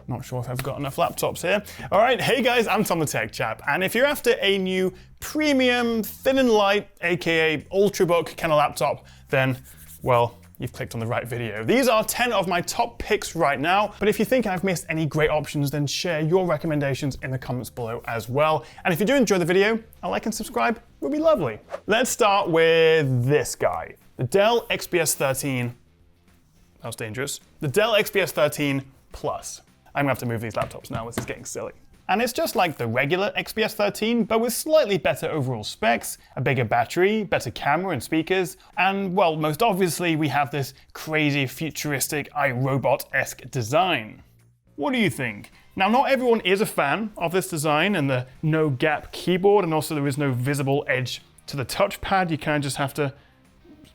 Not sure if I've got enough laptops here. All right, hey guys, I'm Tom the Tech Chap, and if you're after a new premium, thin and light, aka Ultrabook kind of laptop, then, well, you've clicked on the right video. These are 10 of my top picks right now, but if you think I've missed any great options, then share your recommendations in the comments below as well. And if you do enjoy the video, a like and subscribe would be lovely. Let's start with this guy, the Dell XPS 13. That was dangerous. The Dell XPS 13 Plus. I'm gonna have to move these laptops now, this is getting silly. And it's just like the regular XPS 13, but with slightly better overall specs, a bigger battery, better camera and speakers, and well, most obviously we have this crazy futuristic iRobot-esque design. What do you think? Now, not everyone is a fan of this design and the no gap keyboard, and also there is no visible edge to the touchpad. You kind of just have to,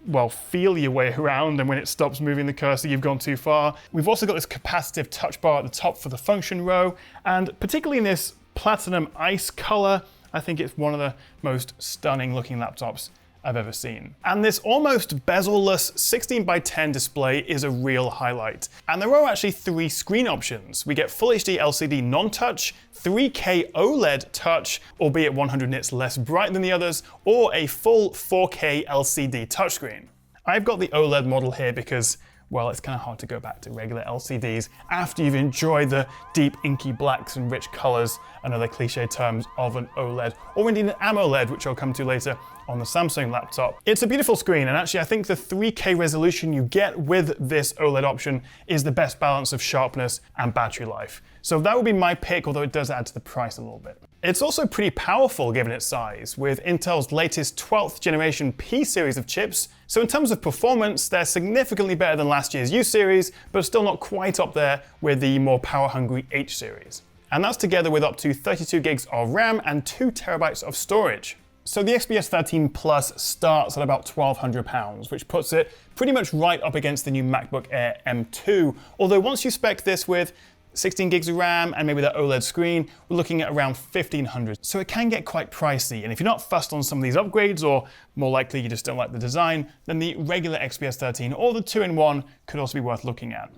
well, feel your way around, and when it stops moving the cursor, you've gone too far. We've also got this capacitive touch bar at the top for the function row, and particularly in this platinum ice color, I think it's one of the most stunning looking laptops I've ever seen. And this almost bezel-less 16:10 display is a real highlight. And there are actually 3 screen options. We get Full HD LCD non-touch, 3K OLED touch, albeit 100 nits less bright than the others, or a full 4K LCD touchscreen. I've got the OLED model here because, well, it's kind of hard to go back to regular LCDs after you've enjoyed the deep inky blacks and rich colors and other cliche terms of an OLED, or indeed an AMOLED, which I'll come to later on the Samsung laptop. It's a beautiful screen, and actually I think the 3K resolution you get with this OLED option is the best balance of sharpness and battery life. So that would be my pick, although it does add to the price a little bit. It's also pretty powerful given its size, with Intel's latest 12th generation P series of chips. So in terms of performance, they're significantly better than last year's U series, but still not quite up there with the more power-hungry H series. And that's together with up to 32 gigs of RAM and 2 terabytes of storage. So the XPS 13 Plus starts at about £1,200, which puts it pretty much right up against the new MacBook Air M2. Although once you spec this with 16 gigs of RAM and maybe that OLED screen, we're looking at around $1,500. So it can get quite pricey, and if you're not fussed on some of these upgrades, or more likely you just don't like the design, then the regular XPS 13 or the 2-in-1 could also be worth looking at.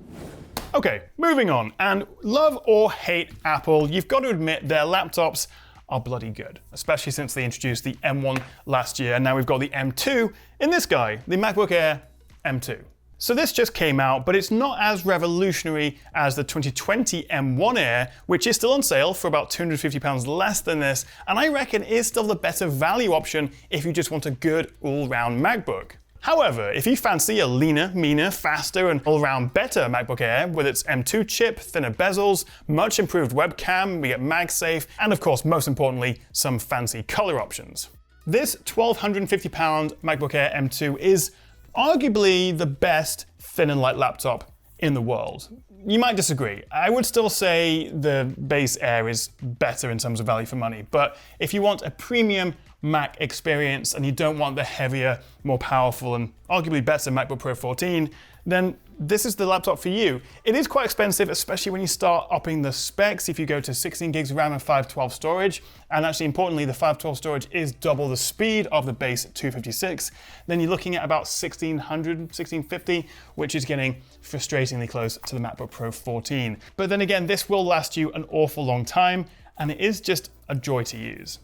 Okay, moving on, and love or hate Apple, you've got to admit their laptops are bloody good, especially since they introduced the M1 last year, and now we've got the M2 in this guy, the MacBook Air M2. So this just came out, but it's not as revolutionary as the 2020 M1 Air, which is still on sale for about £250 less than this, and I reckon is still the better value option if you just want a good all-round MacBook. However, if you fancy a leaner, meaner, faster, and all-round better MacBook Air with its M2 chip, thinner bezels, much improved webcam, we get MagSafe, and of course, most importantly, some fancy color options. This £1,250 MacBook Air M2 is arguably the best thin and light laptop in the world. You might disagree. I would still say the base Air is better in terms of value for money, but if you want a premium Mac experience and you don't want the heavier, more powerful, and arguably better MacBook Pro 14, then this is the laptop for you. It is quite expensive, especially when you start upping the specs if you go to 16 gigs of RAM and 512 storage, and actually importantly the 512 storage is double the speed of the base 256, then you're looking at about 1600, 1650, which is getting frustratingly close to the MacBook Pro 14. But then again, this will last you an awful long time, and it is just a joy to use.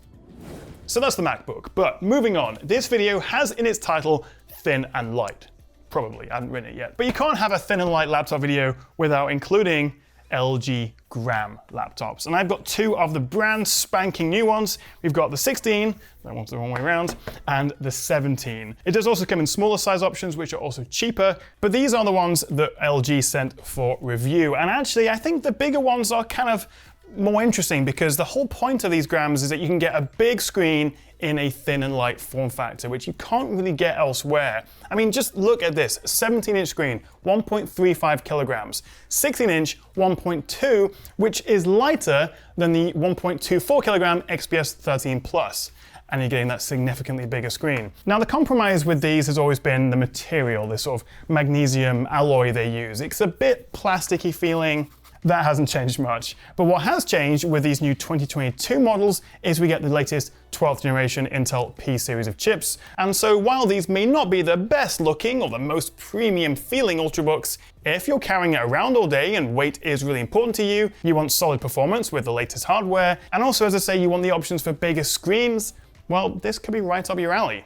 So that's the MacBook, but moving on, this video has in its title Thin and Light. Probably, I haven't written it yet. But you can't have a thin and light laptop video without including LG Gram laptops. And I've got 2 of the brand spanking new ones. We've got the 16, that one's the wrong way around, and the 17. It does also come in smaller size options, which are also cheaper, but these are the ones that LG sent for review. And actually, I think the bigger ones are kind of more interesting because the whole point of these Grams is that you can get a big screen in a thin and light form factor, which you can't really get elsewhere. I mean, just look at this, 17-inch screen, 1.35 kilograms, 16-inch, 1.2, which is lighter than the 1.24 kilogram XPS 13 Plus. And you're getting that significantly bigger screen. Now, the compromise with these has always been the material, this sort of magnesium alloy they use. It's a bit plasticky feeling. that hasn't changed much. But what has changed with these new 2022 models is we get the latest 12th generation Intel P series of chips. And so while these may not be the best looking or the most premium feeling Ultrabooks, if you're carrying it around all day and weight is really important to you, you want solid performance with the latest hardware, and also, as I say, you want the options for bigger screens, well, this could be right up your alley.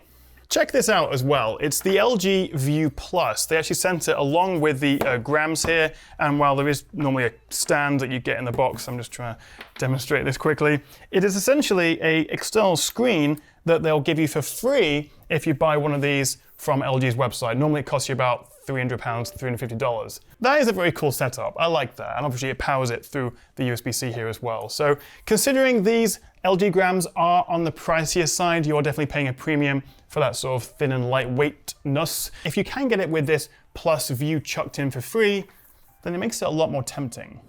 Check this out as well. It's the LG View Plus. They actually sent it along with the grams here, and while there is normally a stand that you get in the box, I'm just trying to demonstrate this quickly. It is essentially an external screen that they'll give you for free if you buy one of these from LG's website. Normally it costs you about £300, $350. That is a very cool setup. I like that, and obviously it powers it through the USB-C here as well. So considering these LG grams are on the pricier side, you're definitely paying a premium for that sort of thin and lightweightness. If you can get it with this Plus View chucked in for free, then it makes it a lot more tempting.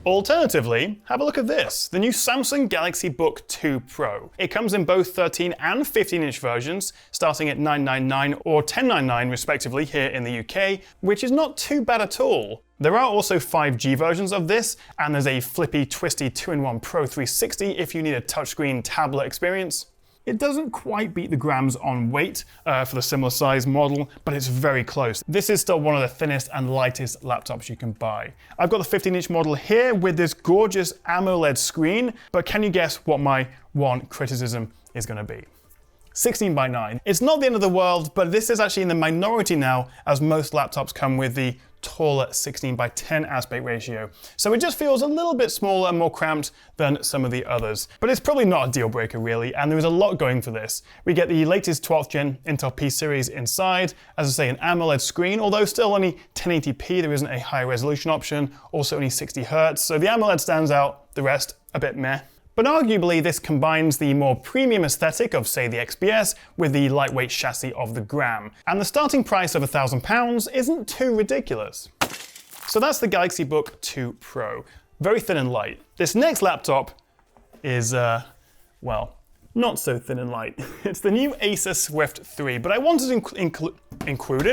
Alternatively, have a look at this, the new Samsung Galaxy Book 2 Pro. It comes in both 13 and 15-inch versions, starting at $999 or $1099 respectively here in the UK, which is not too bad at all. There are also 5G versions of this, and there's a flippy, twisty 2-in-1 Pro 360 if you need a touchscreen tablet experience. It doesn't quite beat the grams on weight for the similar size model, but it's very close. This is still one of the thinnest and lightest laptops you can buy. I've got the 15-inch model here with this gorgeous AMOLED screen, but can you guess what my one criticism is going to be? 16:9. It's not the end of the world, but this is actually in the minority now, as most laptops come with the taller 16:10 aspect ratio. So it just feels a little bit smaller and more cramped than some of the others. But it's probably not a deal breaker really, and there is a lot going for this. We get the latest 12th gen Intel P series inside, as I say, an AMOLED screen, although still only 1080p, there isn't a high resolution option, also only 60 Hz, so the AMOLED stands out, the rest a bit meh. But arguably this combines the more premium aesthetic of, say, the XPS with the lightweight chassis of the Gram. And the starting price of £1,000 isn't too ridiculous. So that's the Galaxy Book 2 Pro. Very thin and light. This next laptop is, well, not so thin and light. It's the new Acer Swift 3, but I wanted to include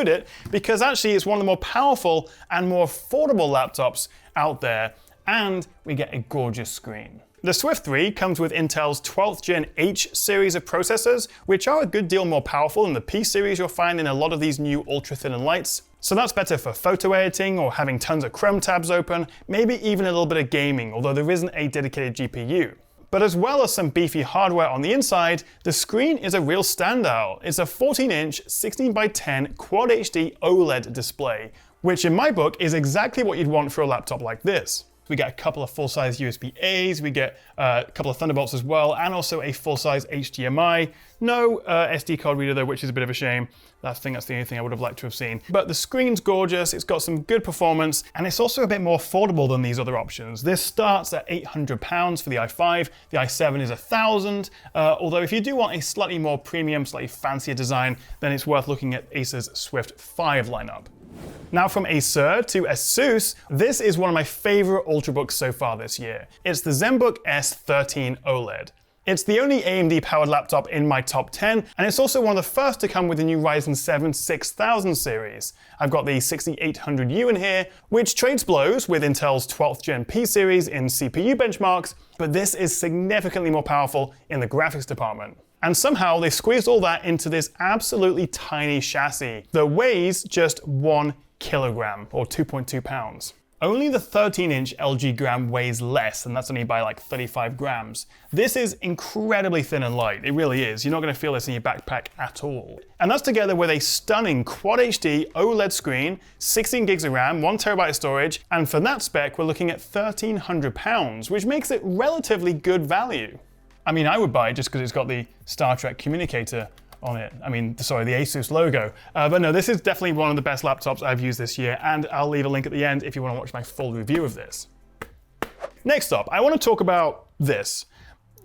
it because actually it's one of the more powerful and more affordable laptops out there, and we get a gorgeous screen. The Swift 3 comes with Intel's 12th gen H series of processors, which are a good deal more powerful than the P series you'll find in a lot of these new ultra thin and lights. So that's better for photo editing or having tons of Chrome tabs open, maybe even a little bit of gaming, although there isn't a dedicated GPU. But as well as some beefy hardware on the inside, the screen is a real standout. It's a 14-inch 16:10 Quad HD OLED display, which in my book is exactly what you'd want for a laptop like this. We get a couple of full-size USB-As, we get a couple of Thunderbolts as well, and also a full-size HDMI. No SD card reader though, which is a bit of a shame. I think that's the only thing I would have liked to have seen. But the screen's gorgeous, it's got some good performance, and it's also a bit more affordable than these other options. This starts at £800 for the i5, the i7 is £1,000, although if you do want a slightly more premium, slightly fancier design, then it's worth looking at Acer's Swift 5 lineup. Now from Acer to Asus, this is one of my favorite Ultrabooks so far this year. It's the ZenBook S13 OLED. It's the only AMD powered laptop in my top 10, and it's also one of the first to come with the new Ryzen 7 6000 series. I've got the 6800U in here, which trades blows with Intel's 12th gen P series in CPU benchmarks, but this is significantly more powerful in the graphics department. And somehow they squeezed all that into this absolutely tiny chassis that weighs just 1 kilogram or 2.2 pounds. Only the 13-inch LG Gram weighs less, and that's only by like 35 grams. This is incredibly thin and light, it really is. You're not going to feel this in your backpack at all. And that's together with a stunning Quad HD OLED screen, 16 gigs of RAM, 1 terabyte of storage, and for that spec we're looking at £1,300, which makes it relatively good value. I mean, I would buy it just because it's got the Star Trek communicator on it. I mean, sorry, the Asus logo. But no, this is definitely one of the best laptops I've used this year, and I'll leave a link at the end if you want to watch my full review of this. Next up, I want to talk about this.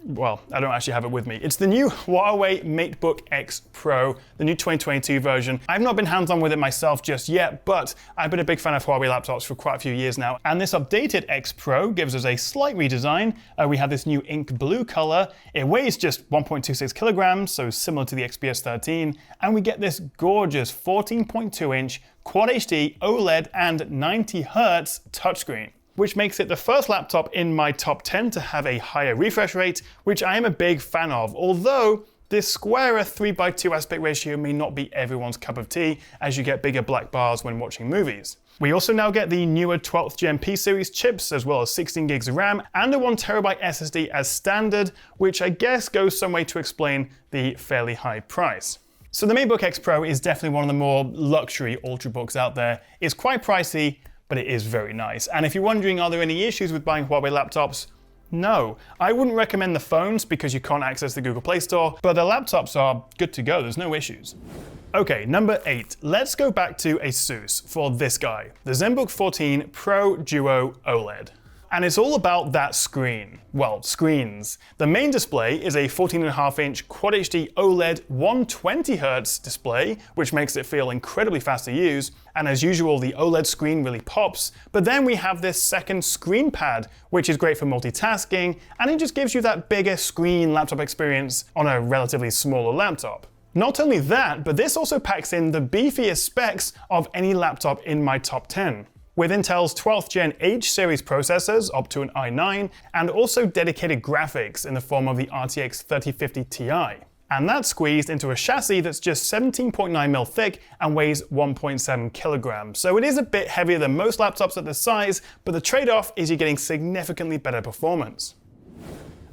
Well, I don't actually have it with me. It's the new Huawei MateBook X Pro, the new 2022 version. I've not been hands-on with it myself just yet, but I've been a big fan of Huawei laptops for quite a few years now. And this updated X Pro gives us a slight redesign. We have this new ink blue color. It weighs just 1.26 kilograms, so similar to the XPS 13. And we get this gorgeous 14.2-inch Quad HD OLED and 90 Hz touchscreen. which makes it the first laptop in my top 10 to have a higher refresh rate, which I am a big fan of, although this squarer 3:2 aspect ratio may not be everyone's cup of tea as you get bigger black bars when watching movies. We also now get the newer 12th Gen P series chips, as well as 16 gigs of RAM and a 1TB SSD as standard, which I guess goes some way to explain the fairly high price. So the MacBook X Pro is definitely one of the more luxury Ultrabooks out there. It's quite pricey, but it is very nice. And if you're wondering, are there any issues with buying Huawei laptops? No. I wouldn't recommend the phones because you can't access the Google Play Store, but the laptops are good to go, there's no issues. Okay, number 8. Let's go back to ASUS for this guy, the ZenBook 14 Pro Duo OLED. And it's all about that screen. Well, screens. The main display is a 14.5-inch Quad HD OLED 120Hz display, which makes it feel incredibly fast to use. And as usual, the OLED screen really pops. But then we have this second screen pad, which is great for multitasking, and it just gives you that bigger screen laptop experience on a relatively smaller laptop. Not only that, but this also packs in the beefiest specs of any laptop in my top 10. With Intel's 12th Gen H series processors up to an i9, and also dedicated graphics in the form of the RTX 3050 Ti. And that's squeezed into a chassis that's just 17.9mm thick and weighs 1.7 kilograms. So it is a bit heavier than most laptops at this size, but the trade-off is you're getting significantly better performance.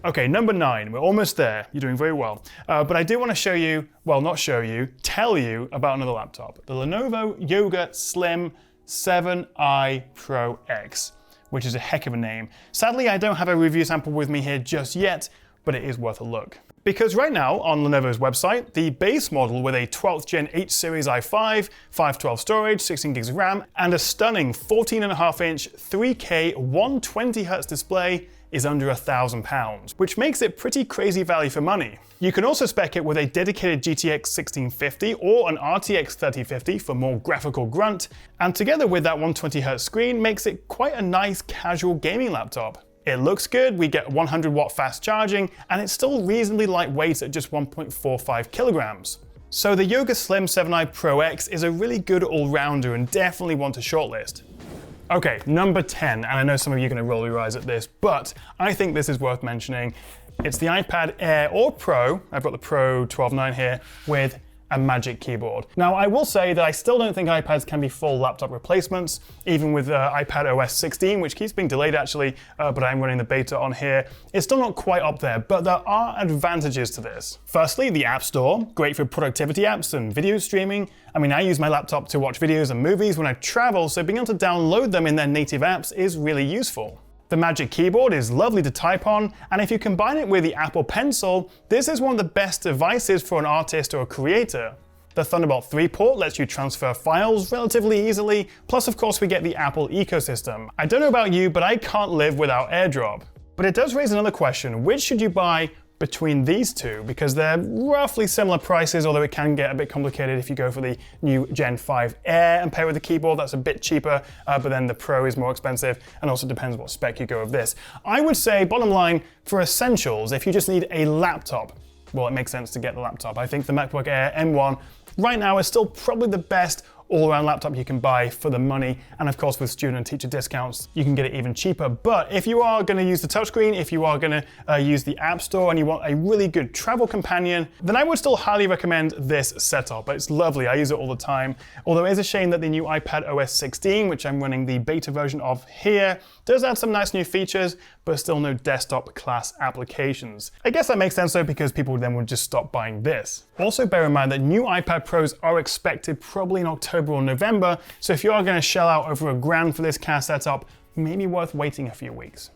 Okay, number 9, we're almost there, you're doing very well. But I do want to show you, well not show you, tell you about another laptop. The Lenovo Yoga Slim 7i Pro X, which is a heck of a name. Sadly, I don't have a review sample with me here just yet, but it is worth a look. Because right now, on Lenovo's website, the base model with a 12th Gen H series i5, 512 storage, 16 gigs of RAM, and a stunning 14.5-inch 3K 120Hz display is under £1,000, which makes it pretty crazy value for money. You can also spec it with a dedicated GTX 1650 or an RTX 3050 for more graphical grunt, and together with that 120Hz screen makes it quite a nice casual gaming laptop. It looks good, we get 100-watt fast charging, and it's still reasonably lightweight at just 1.45 kilograms. So the Yoga Slim 7i Pro X is a really good all-rounder and definitely one to shortlist. Okay, number 10, and I know some of you are going to roll your eyes at this, but I think this is worth mentioning. It's the iPad Air or Pro, I've got the Pro 12.9 here, with a Magic Keyboard. Now, I will say that I still don't think iPads can be full laptop replacements, even with iPad OS 16, which keeps being delayed actually, but I'm running the beta on here. It's still not quite up there, but there are advantages to this. Firstly, the App Store, great for productivity apps and video streaming. I mean, I use my laptop to watch videos and movies when I travel, so being able to download them in their native apps is really useful. The Magic Keyboard is lovely to type on, and if you combine it with the Apple Pencil, this is one of the best devices for an artist or a creator. The Thunderbolt 3 port lets you transfer files relatively easily, plus of course we get the Apple ecosystem. I don't know about you, but I can't live without AirDrop. But it does raise another question, which should you buy between these two? Because they're roughly similar prices, although it can get a bit complicated if you go for the new Gen 5 Air and pair with the keyboard. That's a bit cheaper, but then the Pro is more expensive, and also depends what spec you go with this. I would say, bottom line, for essentials, if you just need a laptop, well, it makes sense to get the laptop. I think the MacBook Air M1 right now is still probably the best all-around laptop you can buy for the money, and of course with student and teacher discounts you can get it even cheaper. But if you are going to use the touchscreen, if you are going to use the App Store and you want a really good travel companion, then I would still highly recommend this setup. It's lovely, I use it all the time, although it is a shame that the new iPad OS 16, which I'm running the beta version of here, does add some nice new features, but still no desktop class applications. I guess that makes sense though, because people then would just stop buying this. Also bear in mind that new iPad Pros are expected probably in October or November, so if you are going to shell out over $1,000 for this CAS setup, maybe worth waiting a few weeks.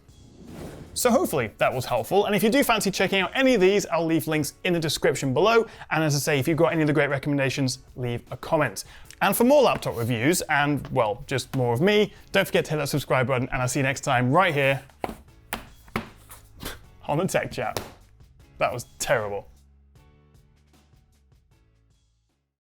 So hopefully that was helpful, and if you do fancy checking out any of these, I'll leave links in the description below, and as I say, if you've got any of the great recommendations, leave a comment. And for more laptop reviews, and well, just more of me, don't forget to hit that subscribe button, and I'll see you next time right here on the Tech Chat. That was terrible.